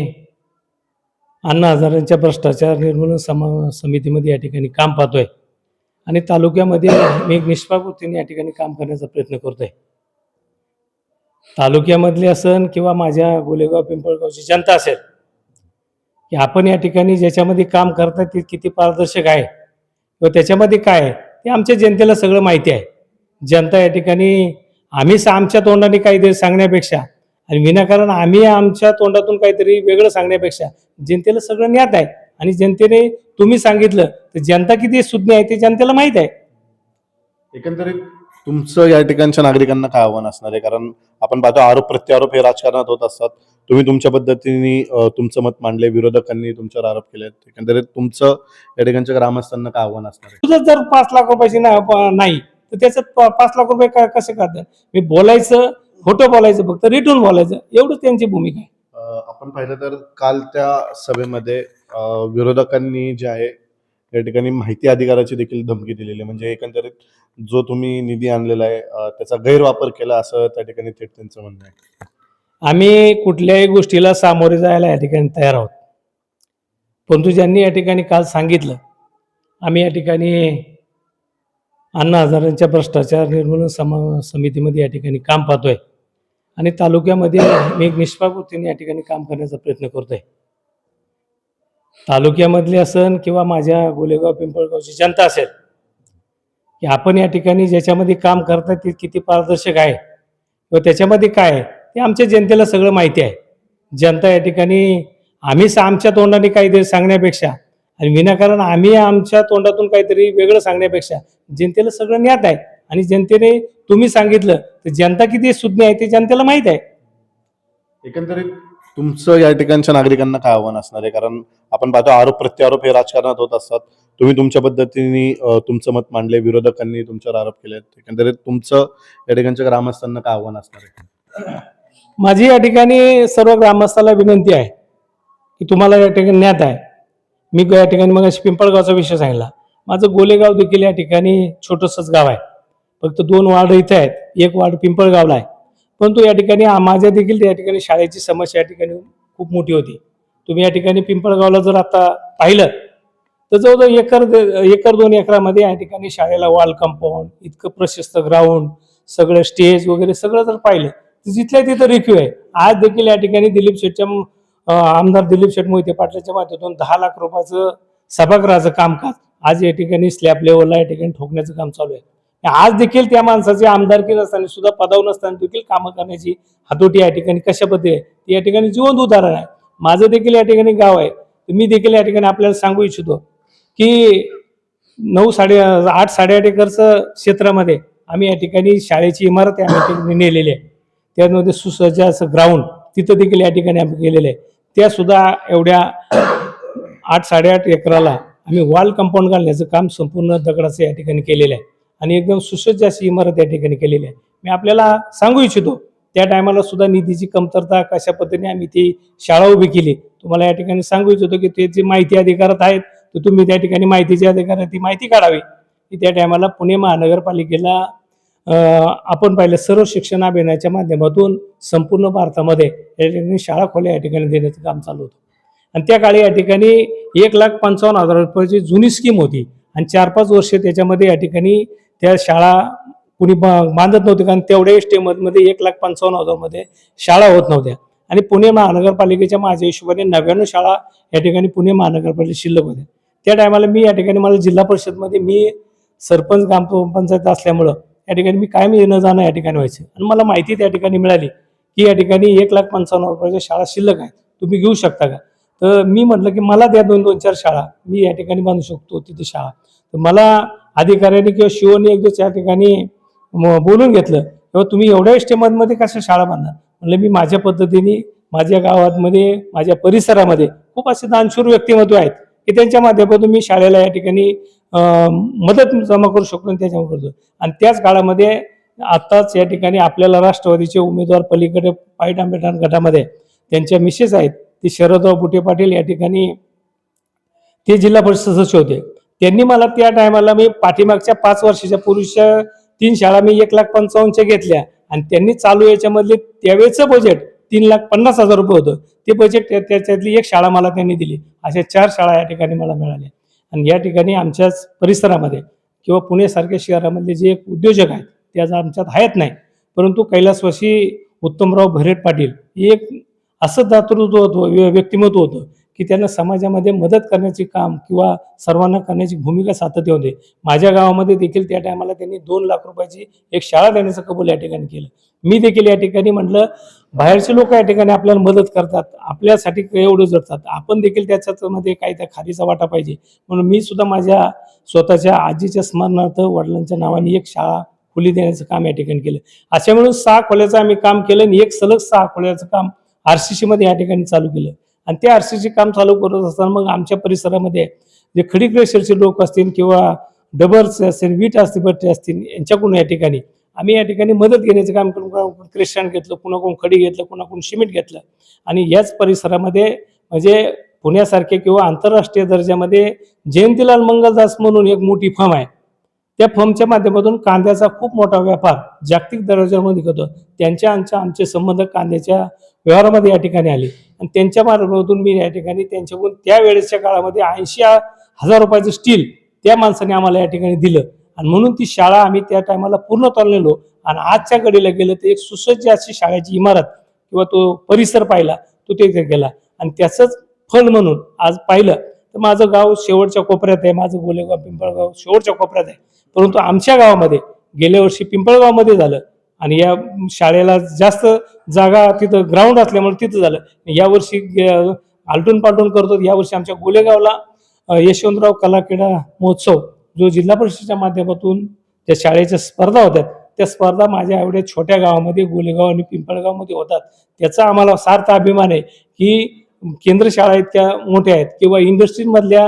अण्णा हजारेंच्या भ्रष्टाचार निर्मूलन समितीमध्ये या ठिकाणी काम पाहतोय आणि तालुक्यामध्ये मी एक निष्पाप वृत्तीने या ठिकाणी काम करण्याचा प्रयत्न करतोय. तालुक्यामधले असन किंवा माझ्या गोलेगाव पिंपळगावची जनता असेल की आपण या ठिकाणी ज्याच्यामध्ये काम करताय ते किती पारदर्शक आहे किंवा त्याच्यामध्ये काय आहे ते आमच्या जनतेला सगळं माहिती आहे. जनता या ठिकाणी आम्हीच आमच्या तोंडाने काहीतरी सांगण्यापेक्षा आणि विनाकारण आम्ही आमच्या तोंडातून काहीतरी वेगळं सांगण्यापेक्षा जनतेला सगळं ज्ञात आहे आणि जनतेने तुम्ही सांगितलं तर जनता किती सुज्ञ आहे ते जनतेला माहीत आहे. एकंदरीत तुमचं या ठिकाणच्या नागरिकांना काय आव्हान असणार आहे? कारण आपण पाहतो आरोप प्रत्यारोप हे राजकारणात होत असतात. तुम्ही तुमच्या पद्धतीने तुमचं मत मांडले, विरोधकांनी तुमच्यावर आरोप केले, एकंदरीत तुमचं या ठिकाणच्या ग्रामस्थांना काय आव्हान असणार आहे? तुझं जर 5 लाख रुपयाची नाही तर त्याच्यात 5 लाख रुपये कसे काढतात? मी बोलायचं, खोटं बोलायचं, फक्त रिटर्न बोलायचं, एवढंच त्यांची भूमिका आहे. आपण पाहिलं तर काल त्या सभेमध्ये विरोधकांनी जे आहे या ठिकाणी माहिती अधिकाराची देखील धमकी दिलेली, म्हणजे एकंदरीत जो तुम्ही निधी आणलेला आहे त्याचा गैरवापर केला असं त्या ठिकाणी थेट त्यांचं म्हणणं आहे. आम्ही कुठल्याही गोष्टीला सामोरे जायला या ठिकाणी तयार आहोत. परंतु ज्यांनी या ठिकाणी काल सांगितलं, आम्ही या ठिकाणी अण्णा हजारेंच्या भ्रष्टाचार निर्मूलन समितीमध्ये या ठिकाणी काम पाहतोय आणि तालुक्यामध्ये मी एक निष्पाप वृत्तीने या ठिकाणी काम करण्याचा प्रयत्न करतोय. तालुक्यामधले असन किंवा माझ्या गोलेगाव पिंपळगावची जनता असेल की आपण या ठिकाणी ज्याच्यामध्ये काम करताय ते किती पारदर्शक आहे व त्याच्यामध्ये काय आहे ते आमच्या जनतेला सगळं माहिती आहे. जनता या ठिकाणी आम्हीच आमच्या तोंडाने काहीतरी सांगण्यापेक्षा आणि विनाकारण आम्ही आमच्या तोंडातून काहीतरी वेगळं सांगण्यापेक्षा जनतेला सगळं ज्ञात आहे आणि जनतेने तुम्ही सांगितलं तर जनता किती सुज्ञ आहे ते जनतेला माहीत आहे. एकंदरीत तुमचं या ठिकाणच्या नागरिकांना काय आव्हान असणार आहे? कारण आपण पाहतो आरोप प्रत्यारोप हे राजकारणात होत असतात. तुम्ही तुमच्या पद्धतीने तुमचं मत मांडले, विरोधकांनी तुमच्यावर आरोप केले. एकंदरीत तुमचं या ठिकाणच्या ग्रामस्थांना काय आव्हान असणार आहे? माझी या ठिकाणी सर्व ग्रामस्थांना विनंती आहे की तुम्हाला या ठिकाणी ज्ञात आहे. मी या ठिकाणी मग पिंपळगावचा विषय सांगितला. माझं गोलेगाव देखील या ठिकाणी छोटंसंच गाव आहे. फक्त 2 वार्ड इथे आहेत, 1 वार्ड पिंपळगावला आहे. परंतु या ठिकाणी माझ्या देखील या ठिकाणी शाळेची समस्या या ठिकाणी खूप मोठी होती. तुम्ही या ठिकाणी पिंपळगावला जर आता पाहिलं तर जवळजवळ एकर 2 एकरामध्ये या ठिकाणी शाळेला वॉल कंपाऊंड, इतकं प्रशस्त ग्राउंड, सगळं स्टेज वगैरे सगळं जर पाहिलं तर जिथल्या तिथं रिक्यू आहे. आज देखील या ठिकाणी आमदार दिलीप शेठ मोहिते पाटलाच्या माध्यमातून 10 लाख रुपयाचं सभागृहाचं कामकाज आज या ठिकाणी स्लॅब लेवलला या ठिकाणी ठोकण्याचं काम चालू आहे. आज देखील त्या माणसाची आमदारकी नसताना सुद्धा पदावर नसताना देखील कामं करण्याची हातोटी या ठिकाणी कशा पद्धती आहे ती या ठिकाणी जिवंत उदाहरण आहे. माझं देखील या ठिकाणी गाव आहे. मी देखील या ठिकाणी आपल्याला सांगू इच्छितो की 8-8.5 एकरचं क्षेत्रामध्ये आम्ही या ठिकाणी शाळेची इमारत या ठिकाणी नेलेली आहे. त्यामध्ये सुसज्ज असं ग्राउंड तिथं देखील या ठिकाणी आम्ही केलेलं आहे. त्या सुद्धा एवढ्या 8-8.5 एकराला आम्ही वॉल कंपाऊंड घालण्याचं काम संपूर्ण दगडाचं या ठिकाणी केलेलं आहे आणि एकदम सुसज्ज अशी इमारत या ठिकाणी केलेली आहे. मी आपल्याला सांगू इच्छितो त्या टायमाला सुद्धा निधीची कमतरता कशा पद्धतीने आम्ही ती शाळा उभी केली. तुम्हाला या ठिकाणी सांगू इच्छितो की ते जे माहिती अधिकारात आहेत तर तुम्ही त्या ठिकाणी माहितीच्या अधिकारात ती माहिती काढावी की त्या टायमाला पुणे महानगरपालिकेला आपण पाहिलं सर्व शिक्षण अभियानाच्या माध्यमातून संपूर्ण भारतामध्ये या ठिकाणी शाळा खोल्या या ठिकाणी देण्याचं काम चालू होतं आणि त्या काळी या ठिकाणी 1,55,000 रुपयाची जुनी स्कीम होती आणि 4-5 वर्षे त्याच्यामध्ये या ठिकाणी त्या शाळा कुणी बांधत नव्हते कारण तेवढ्या स्टेममध्ये 1,55,000 मध्ये शाळा होत नव्हत्या आणि पुणे महानगरपालिकेच्या माझ्या हिशोबाने 99 शाळा या ठिकाणी पुणे महानगरपालिकेत शिल्लक होत्या. त्या टायमाला मी या ठिकाणी मला जिल्हा परिषदमध्ये मी सरपंच ग्रामपंचायत असल्यामुळं या ठिकाणी मी कायम येणं जाणं या ठिकाणी व्हायचं आणि मला माहिती त्या ठिकाणी मिळाली की या ठिकाणी 1,55,000 रुपयाच्या शाळा शिल्लक आहे, तुम्ही घेऊ शकता का? तर मी म्हटलं की मला द्या 2-4 शाळा, मी या ठिकाणी बांधू शकतो तिथे शाळा. तर मला अधिकाऱ्यांनी किंवा शिवनी एक दिवस या ठिकाणी बोलून घेतलं तेव्हा तुम्ही एवढ्या स्टेममध्ये कशा शाळा बांधणार? म्हणलं मी माझ्या पद्धतीने माझ्या गावामध्ये माझ्या परिसरामध्ये खूप असे दानशूर व्यक्तिमत्व आहेत की त्यांच्या माध्यमातून मी शाळेला या ठिकाणी मदत जमा करू शकतो आणि त्याच्यावर करतो. आणि त्याच काळामध्ये आत्ताच या ठिकाणी आपल्याला राष्ट्रवादीचे उमेदवार पलीकडे पाईट आंबेडकर गटामध्ये त्यांच्या मिसेस आहेत ते शरदराव बुटे पाटील या ठिकाणी ते जिल्हा परिषद सदस्य होते. त्यांनी मला त्या टायमाला मी पाठीमागच्या 5 वर्षाच्या पूर्वीच्या 3 शाळा मी 1,55,000च्या घेतल्या आणि त्यांनी चालू याच्यामधले त्यावेळेचं बजेट 3,50,000 रुपये होतं. ते बजेट त्याच्यातली 1 शाळा मला त्यांनी दिली. अशा 4 शाळा या ठिकाणी मला मिळाल्या आणि या ठिकाणी आमच्याच परिसरामध्ये किंवा पुण्यासारख्या शहरामधले जे उद्योजक आहेत ते आज आमच्यात आहेत नाही, परंतु कैलासवासी उत्तमराव भरेट पाटील एक असं दातृत्व होतं, व्यक्तिमत्व होतं की त्यांना समाजामध्ये मदत करण्याचे काम किंवा सर्वांना करण्याची भूमिका सातत्य होते. माझ्या गावामध्ये देखील त्या टायमाला त्यांनी 2 लाख रुपयाची एक शाळा देण्याचं कबूल या ठिकाणी केलं. मी देखील या ठिकाणी म्हटलं बाहेरचे लोक या ठिकाणी आपल्याला मदत करतात, आपल्यासाठी एवढं जडतात, आपण देखील त्याच्यामध्ये काही त्या खारीचा वाटा पाहिजे म्हणून मी सुद्धा माझ्या स्वतःच्या आजीच्या स्मरणार्थ वडिलांच्या नावाने एक शाळा खोली देण्याचं काम या ठिकाणी केलं. अशा म्हणून 6 खोल्याचं आम्ही काम केलं आणि एक सलग 6 खोल्याचं काम RCC मध्ये या ठिकाणी चालू केलं आणि ते RCC काम चालू करत असताना मग आमच्या परिसरामध्ये जे खडी क्रेशरचे लोक असतील किंवा डबर्स असतील, वीट असतील, भट्टे असतील यांच्याकडून या ठिकाणी आम्ही या ठिकाणी मदत घेण्याचं काम करून क्रेशन घेतलं, कुणाकडून खडी घेतलं, कुणाकडून सिमेंट घेतलं आणि याच परिसरामध्ये म्हणजे पुण्यासारखे किंवा आंतरराष्ट्रीय दर्जामध्ये जयंतीलाल मंगलदास म्हणून एक मोठी फर्म आहे त्या फर्मच्या माध्यमातून कांद्याचा खूप मोठा व्यापार जागतिक दर्जामध्ये होतो. आमचे संबंध कांद्याच्या व्यवहारामध्ये या ठिकाणी आले आणि त्यांच्या मार्फतून मी या ठिकाणी त्यांच्याकडून त्यावेळेसच्या काळामध्ये 80,000 रुपयाचं स्टील त्या माणसाने आम्हाला या ठिकाणी दिलं आणि म्हणून ती शाळा आम्ही त्या टायमाला पूर्ण चाललेलो आणि आजच्या घडीला गेलं तर एक सुसज्ज अशी शाळेची इमारत किंवा तो परिसर पाहिला तो ते गेला आणि त्याचंच फळ म्हणून आज पाहिलं तर माझं गाव शेवटच्या कोपऱ्यात आहे. माझं गोलेगाव पिंपळगाव शेवटच्या कोपऱ्यात आहे. परंतु आमच्या गावामध्ये गेल्या वर्षी पिंपळगावमध्ये झालं आणि या शाळेला जास्त जागा तिथं ग्राउंड असल्यामुळे तिथं झालं. यावर्षी आलटून पालटून करतो. यावर्षी आमच्या गोलेगावला यशवंतराव कला क्रीडा महोत्सव जो जिल्हा परिषदेच्या माध्यमातून त्या शाळेच्या स्पर्धा होत्या त्या स्पर्धा माझ्या एवढ्या छोट्या गावामध्ये गोलेगाव आणि पिंपळगावमध्ये होतात. त्याचा आम्हाला सार्थ अभिमान आहे की केंद्र शाळा इतक्या मोठ्या आहेत किंवा इंडस्ट्रीमधल्या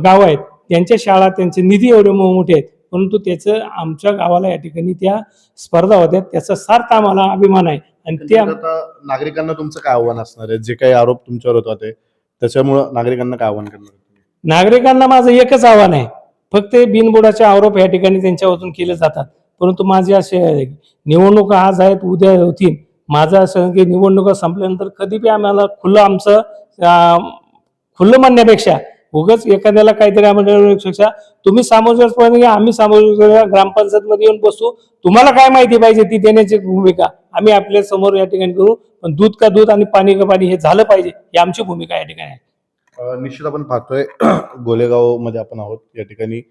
गाव आहेत त्यांच्या शाळा त्यांचे निधी एवढे मोठे आहेत परंतु त्याचं आमच्या गावाला या ठिकाणी त्या स्पर्धा होत्या त्याचा सार्थ आम्हाला अभिमान आहे. आणि ते आता नागरिकांना तुमचं काय आव्हान असणार आहे? जे काही आरोप तुमच्यावर होत होते त्याच्यामुळं नागरिकांना काय आव्हान करणार? नागरिकांना माझं एकच आव्हान आहे, फक्त बिनबुडाचे आरोप या ठिकाणी त्यांच्यावरून केले जातात. परंतु माझे असे निवडणुका आज आहेत उद्या होतील. माझं असं की निवडणुका संपल्यानंतर कधी बी आम्हाला खुल्लं म्हणण्यापेक्षा उगाच एखाद्याला काहीतरी आम्हाला तुम्ही सामोजस्याने घ्या, आम्ही सामोजस्य ग्रामपंचायतमध्ये येऊन बसू, तुम्हाला काय माहिती पाहिजे ती देण्याची भूमिका आम्ही आपल्या समोर या ठिकाणी करू. पण दूध का दूध आणि पाणी का पाणी हे झालं पाहिजे ही आमची भूमिका या ठिकाणी आहे. निश्चित आपण पाहतोय गोलेगाव मध्ये आपण आहोत. या ठिकाणी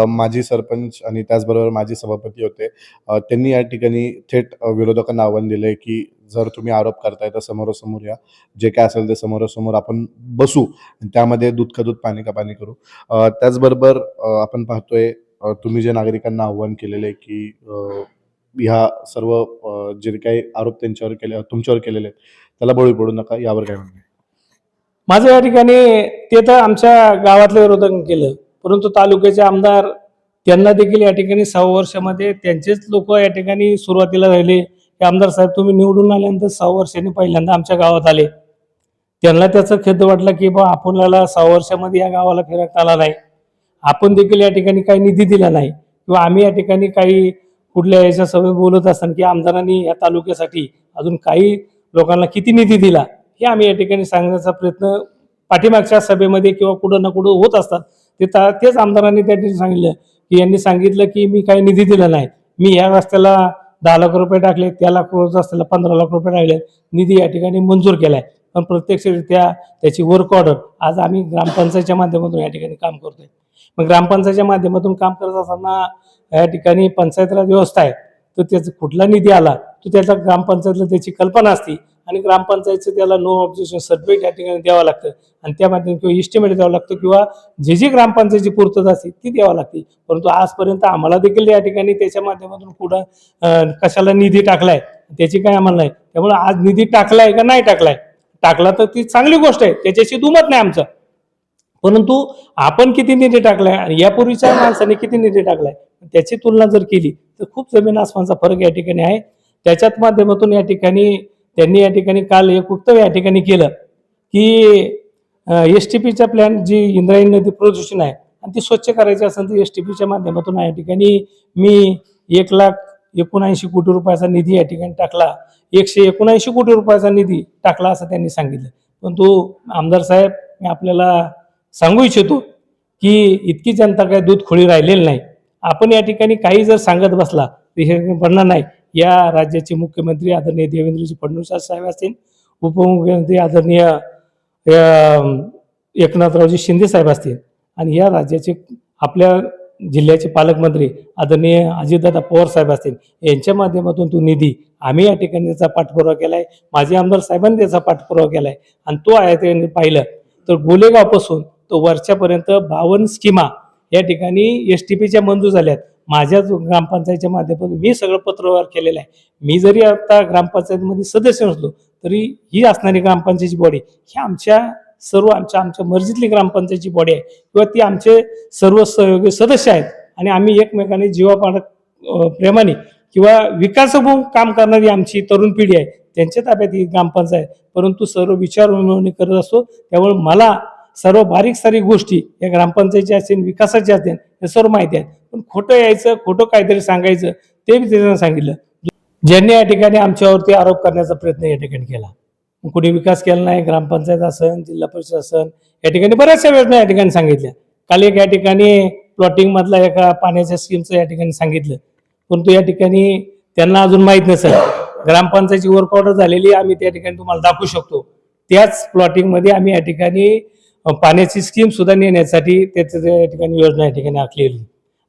माजी सरपंच आणि त्याचबरोबर माजी सभापती होते. त्यांनी या ठिकाणी थेट विरोधकांना आव्हान दिलंय की जर तुम्ही आरोप करताय तर समोरासमोर या, जे काय असेल ते समोरासमोर आपण बसू, त्यामध्ये दूध का दूध पाणी का पाणी करू. त्याचबरोबर आपण पाहतोय तुम्ही जे नागरिकांना आव्हान केलेलं आहे की ह्या सर्व जे काही आरोप त्यांच्यावर केले तुमच्यावर केलेले आहेत त्याला बळी पडू नका, यावर काय म्हणणं आहे? माझं या ठिकाणी ते तर आमच्या गावातल्या विरोधकांनी केलं परंतु तालुक्याचे आमदार त्यांना देखील या ठिकाणी 6 वर्षामध्ये त्यांचेच लोक या ठिकाणी सुरुवातीला राहिले की आमदार साहेब तुम्ही निवडून आल्यानंतर 6 वर्षांनी पहिल्यांदा आमच्या गावात आले. त्यांना त्याचं खेद वाटलं की बा आपल्याला 6 वर्षामध्ये या गावाला फिरकता आला नाही, आपण देखील या ठिकाणी काही निधी दिला नाही किंवा आम्ही या ठिकाणी काही कुठल्या याच्या सभेत बोलत असताना की आमदारांनी या तालुक्यासाठी अजून काही लोकांना किती निधी दिला हे आम्ही या ठिकाणी सांगण्याचा प्रयत्न पाठीमागच्या सभेमध्ये किंवा कुठं ना कुठं होत असतात. तेच आमदारांनी त्या ठिकाणी सांगितलं की यांनी सांगितलं की मी काही निधी दिला नाही, मी या रस्त्याला 10 लाख रुपये टाकले, त्या रस्त्याला 15 लाख रुपये टाकले, निधी या ठिकाणी मंजूर केलाय. पण प्रत्यक्षरित्या त्याची वर्क ऑर्डर आज आम्ही ग्रामपंचायतच्या माध्यमातून या ठिकाणी काम करतोय. मग ग्रामपंचायतच्या माध्यमातून काम करत असताना या ठिकाणी पंचायत राज व्यवस्था आहे तर त्याचा कुठला निधी आला तो त्याचा ग्रामपंचायतला त्याची कल्पना असते आणि ग्रामपंचायतचं त्याला नो ऑब्जेक्शन सर्टिफिकेट या ठिकाणी द्यावं लागतं आणि त्या माध्यमातून किंवा इस्टिमेट द्यावं लागतं किंवा जी ग्रामपंचायतीची पूर्तता असते ती द्यावं लागते. परंतु आजपर्यंत आम्हाला देखील या ठिकाणी त्याच्या माध्यमातून कुठं कशाला निधी टाकलाय त्याची काय आम्हाला नाही. त्यामुळे आज निधी टाकलाय का नाही टाकला तर ती चांगली गोष्ट आहे, त्याच्याशी दुमत नाही आमचं. परंतु आपण किती निधी टाकलाय आणि यापूर्वीच्या माणसाने किती निधी टाकलाय त्याची तुलना जर केली तर खूप जमीन आसमानचा फरक या ठिकाणी आहे. त्याच्यात माध्यमातून या ठिकाणी त्यांनी या ठिकाणी काल एक वक्तव्य या ठिकाणी केलं की STPचा प्लॅन जी इंद्रायणी नदी प्रदूषण आहे आणि ती स्वच्छ करायची असेल तर STPच्या माध्यमातून या ठिकाणी मी 1,79 कोटी रुपयाचा निधी या ठिकाणी टाकला, 179 कोटी रुपयाचा निधी टाकला असं त्यांनी सांगितलं. परंतु आमदार साहेब मी आपल्याला सांगू इच्छितो की इतकी जनता काय दूध खोळी राहिलेली नाही. आपण या ठिकाणी काही जर सांगत बसला तर हे पडणार नाही. या राज्याचे मुख्यमंत्री आदरणीय देवेंद्रजी फडणवीस साहेब असतील, उपमुख्यमंत्री आदरणीय एकनाथरावजी शिंदे साहेब असतील आणि या राज्याचे आपल्या जिल्ह्याचे पालकमंत्री आदरणीय अजितदादा पवार साहेब असतील यांच्या माध्यमातून तो निधी आम्ही या ठिकाणी त्याचा पाठपुरावा केलाय. माझे आमदार साहेबांनी त्याचा पाठपुरावा केलाय आणि तो आहे त्यांनी पाहिलं तर गोलेगावपासून तो वरच्यापर्यंत 52 स्कीमा या ठिकाणी STPच्या मंजूर झाल्यात. माझ्या ग्रामपंचायतच्या माध्यमातून मी सगळं पत्रव्यवहार केलेला आहे. मी जरी आता ग्रामपंचायतीमध्ये सदस्य नसलो तरी ही असणारी ग्रामपंचायतीची बॉडी ही आमच्या मर्जीतली ग्रामपंचायतीची बॉडी आहे किंवा ती आमचे सर्व सहयोगी सदस्य आहेत आणि आम्ही एकमेकांनी जीवापाडक प्रेमाने किंवा विकासाभिमुख काम करणारी आमची तरुण पिढी आहे त्यांच्या ताब्यात ही ग्रामपंचायत. परंतु सर्व विचारविनिमय करत असतो त्यामुळे मला सर्व बारीक सारीक गोष्टी या ग्रामपंचायतीच्या असतील विकासाच्या असतील हे सर्व माहिती आहेत. पण खोटं यायचं, खोटं काहीतरी सांगायचं, ते मी त्यांना सांगितलं. ज्यांनी या ठिकाणी आमच्यावरती आरोप करण्याचा प्रयत्न या ठिकाणी केला, कुणी विकास केला नाही, ग्रामपंचायत असन, जिल्हा परिषद असन, या ठिकाणी बऱ्याचशा योजना या ठिकाणी सांगितल्या. काल एक या ठिकाणी प्लॉटिंग मधला एका पाण्याच्या स्कीमचं या ठिकाणी सांगितलं, परंतु या ठिकाणी त्यांना अजून माहीत नसेल. ग्रामपंचायतची वर्क ऑर्डर झालेली आम्ही त्या ठिकाणी तुम्हाला दाखवू शकतो. त्याच प्लॉटिंगमध्ये आम्ही या ठिकाणी पाण्याची स्कीम सुद्धा नेण्यासाठी त्याचं या ठिकाणी योजना या ठिकाणी आखलेली.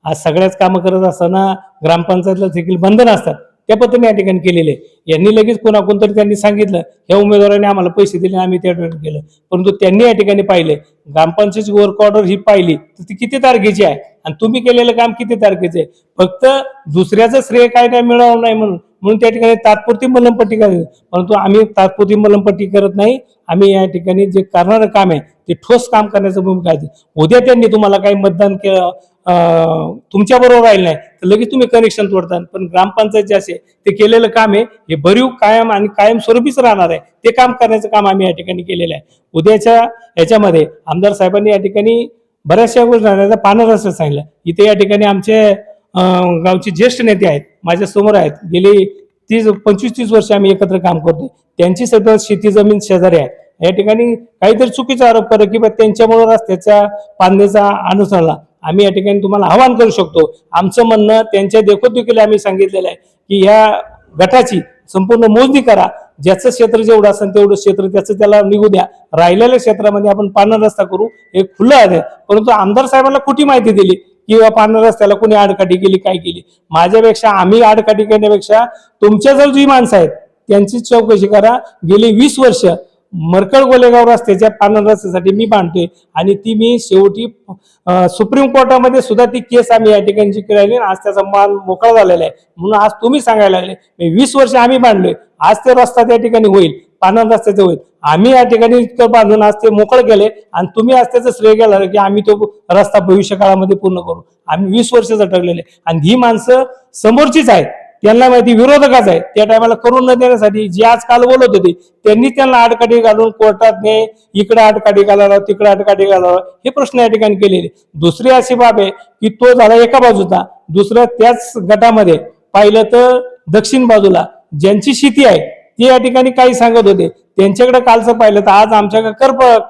आज सगळ्याच कामं करत असताना ग्रामपंचायतला देखील बंधन असतात, त्या पद्धतीने या ठिकाणी केलेले. यांनी लगेच कोणाकोण तरी त्यांनी सांगितलं ह्या उमेदवाराने आम्हाला पैसे दिले, आम्ही त्या ठिकाणी केलं, परंतु त्यांनी या ठिकाणी पाहिले ग्रामपंचायतची वर्क ऑर्डर ही पाहिली तर ती किती तारखेची आहे आणि तुम्ही केलेलं काम किती तारखेचं आहे. फक्त दुसऱ्याचं श्रेय काय काय मिळवलं नाही म्हणून त्या ठिकाणी तात्पुरती मलमपट्टी करायची, परंतु आम्ही तात्पुरती मलमपट्टी करत नाही. आम्ही या ठिकाणी जे करणारं काम आहे ते ठोस काम करण्याचं भूमिका आहे. उद्या त्यांनी तुम्हाला काही मतदान केलं, तुमच्या बरोबर राहील नाही तर लगेच तुम्ही कनेक्शन तोडता. पण ग्रामपंचायत जे असे ते केलेलं काम आहे हे भरीव कायम आणि कायमस्वरूपीच राहणार आहे. ते काम करण्याचं काम आम्ही या ठिकाणी केलेलं आहे. उद्याच्या याच्यामध्ये आमदार साहेबांनी या ठिकाणी बऱ्याचशा गोष्टी पानं रस्ते सांगितलं. इथे या ठिकाणी आमचे गावचे ज्येष्ठ नेते आहेत, माझ्या समोर आहेत. गेली 25-30 वर्ष आम्ही एकत्र काम करतो. त्यांची सगळं शेती जमीन शेजारी आहे. या ठिकाणी काहीतरी चुकीचा आरोप करा की त्यांच्यामुळे रस्त्याच्या बांधणीचा अनुसरला आम्ही या ठिकाणी तुम्हाला आवाहन करू शकतो. आमचं म्हणणं त्यांच्या देखोदेखील आम्ही सांगितलेलं आहे की या गटाची संपूर्ण मोजणी करा. ज्याचं क्षेत्र जेवढं असेल तेवढं क्षेत्र त्याचं त्याला निघू द्या. राहिलेल्या क्षेत्रामध्ये आपण पांढरा रस्ता करू, हे खुलं आहे. परंतु आमदार साहेबांना खोटी माहिती दिली किंवा पांढऱ्या रस्त्याला कोणी आडकाठी केली, काय केली. माझ्यापेक्षा आम्ही आडकाठी करण्यापेक्षा तुमच्याजवळ जी माणसं आहेत त्यांची चौकशी करा. गेली 20 वर्ष मरकळ गोलेगाव रस्त्याच्या पांढऱ्या रस्त्यासाठी मी बांधतोय आणि ती मी शेवटी सुप्रीम कोर्टामध्ये सुद्धा ती केस आम्ही या ठिकाणी जिंकली राहिली. आज त्याचा मान मोकळा झालेला आहे. म्हणून आज तुम्ही सांगायला लागले 20 वर्ष आम्ही बांधलोय, आज ते रस्ता त्या ठिकाणी होईल, पांढऱ्या रस्त्याचं होईल. आम्ही या ठिकाणी इतकं बांधून आज ते मोकळं केले आणि तुम्ही आज त्याचं श्रेय गेला की आम्ही तो रस्ता भविष्य काळामध्ये पूर्ण करू. आम्ही 20 वर्ष झटकलेले आणि ही माणसं समोरचीच आहेत, त्यांना माहिती विरोधकाच आहे. त्या टायमाला करून न देण्यासाठी जे आजकाल बोलत होते त्यांनी त्यांना आडकाठी घालून कोर्टात ने इकडे आडकाठी घालावं, तिकडे आडकाठी घालावं, हे प्रश्न या ठिकाणी केलेले. दुसरी अशी बाब आहे की तो झाला एका बाजूचा, दुसरं त्याच गटामध्ये पाहिलं तर दक्षिण बाजूला ज्यांची शेती आहे ते या ठिकाणी काही सांगत होते. त्यांच्याकडे कालचं पाहिलं तर आज आमच्याकडे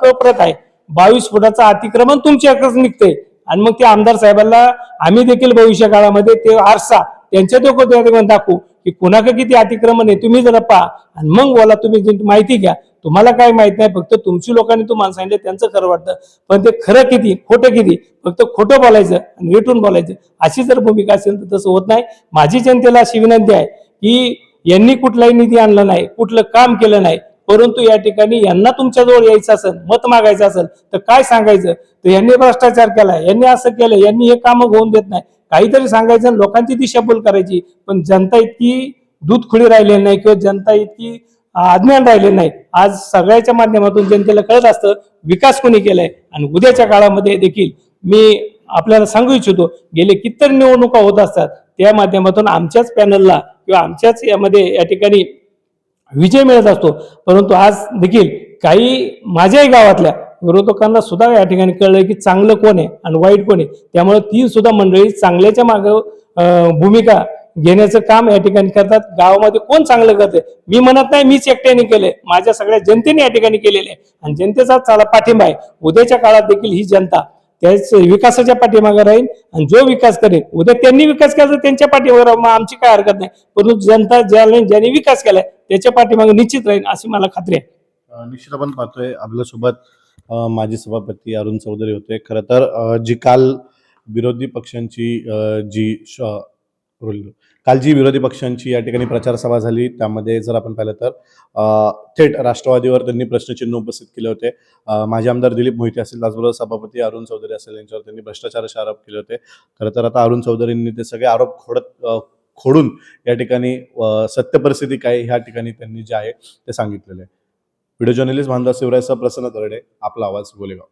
कप्रत आहे. 22 फुटाचं अतिक्रमण तुमच्याकडेच निघतंय आणि मग ते आमदार साहेबांना आम्ही देखील भविष्य काळामध्ये ते आरसा त्यांच्या देखोन दाखवू की कुणाकडे किती अतिक्रमण आहे, तुम्ही जरा पहा आणि मग बोला. तुम्ही माहिती घ्या, तुम्हाला काय माहित नाही, फक्त तुमची लोकांनी तुम्हाला सांगितलं त्यांचं खरं वाटतं, पण ते खरं किती खोटं किती, फक्त खोटं बोलायचं आणि रेटून बोलायचं, अशी जर भूमिका असेल तर तसं होत नाही. माझी जनतेला अशी विनंती आहे की यांनी कुठलाही निधी आणला नाही, कुठलं काम केलं नाही, परंतु या ठिकाणी यांना तुमच्याजवळ यायचं असेल, मत मागायचं असेल तर काय सांगायचं, तर यांनी भ्रष्टाचार केलाय, यांनी असं केलं, यांनी हे काम होऊन देत नाही, काहीतरी सांगायचं, लोकांची दिशाभूल करायची. पण जनता इतकी दूधखुळी राहिलेली नाही किंवा जनता इतकी अज्ञान राहिले नाही. आज सगळ्याच्या माध्यमातून जनतेला कळत असतं विकास कोणी केलाय. आणि उद्याच्या काळामध्ये देखील मी आपल्याला सांगू इच्छितो, गेले कितीतरी निवडणुका होत असतात, त्या माध्यमातून आमच्याच पॅनलला किंवा आमच्याच यामध्ये या ठिकाणी विजय मिळत असतो. परंतु आज देखील काही माझ्याही गावातल्या विरोधकांना सुद्धा या ठिकाणी कळलंय की चांगलं कोण आहे आणि वाईट कोण आहे. त्यामुळे ती सुद्धा मंडळी चांगल्याच्या मागं भूमिका घेण्याचं काम या ठिकाणी करतात. गावामध्ये कोण चांगलं करते मी म्हणत नाही, मीच एकट्याने केलंय, माझ्या सगळ्या जनतेने या ठिकाणी केलेले आहे आणि जनतेचा चाला पाठिंबा आहे. उद्याच्या काळात देखील ही जनता त्याच विकासाच्या पाठीमागे राहील आणि जो विकास करेल, उद्या त्यांनी विकास केला तर त्यांच्या पाठीमागे मग आमची काय हरकत नाही, परंतु जनता ज्याने विकास केलाय त्याच्या पाठीमागे निश्चित राहील अशी मला खात्री आहे. निश्चित आपण पाहतोय आपल्यासोबत माजी सभापती अरुण चौधरी होते. खरं तर जी काल विरोधी पक्षांची काल जी विरोधी पक्षांची या ठिकाणी प्रचार सभा झाली त्यामध्ये जर आपण पाहिलं तर थेट राष्ट्रवादीवर त्यांनी प्रश्नचिन्ह उपस्थित केले होते. माजी आमदार दिलीप मोहिते असतील, त्याचबरोबर सभापती अरुण चौधरी असेल, यांच्यावर त्यांनी भ्रष्टाचाराचे आरोप केले होते. खरं तर आता अरुण चौधरींनी ते सगळे आरोप खोडून या ठिकाणी सत्य परिस्थिती काय ह्या ठिकाणी त्यांनी जे आहे ते सांगितलेले आहे. व्हिडिओ जर्नलिस्ट भानदास शिवरायसह प्रसन्न तरडे, आपला आवाज गोलेगाव.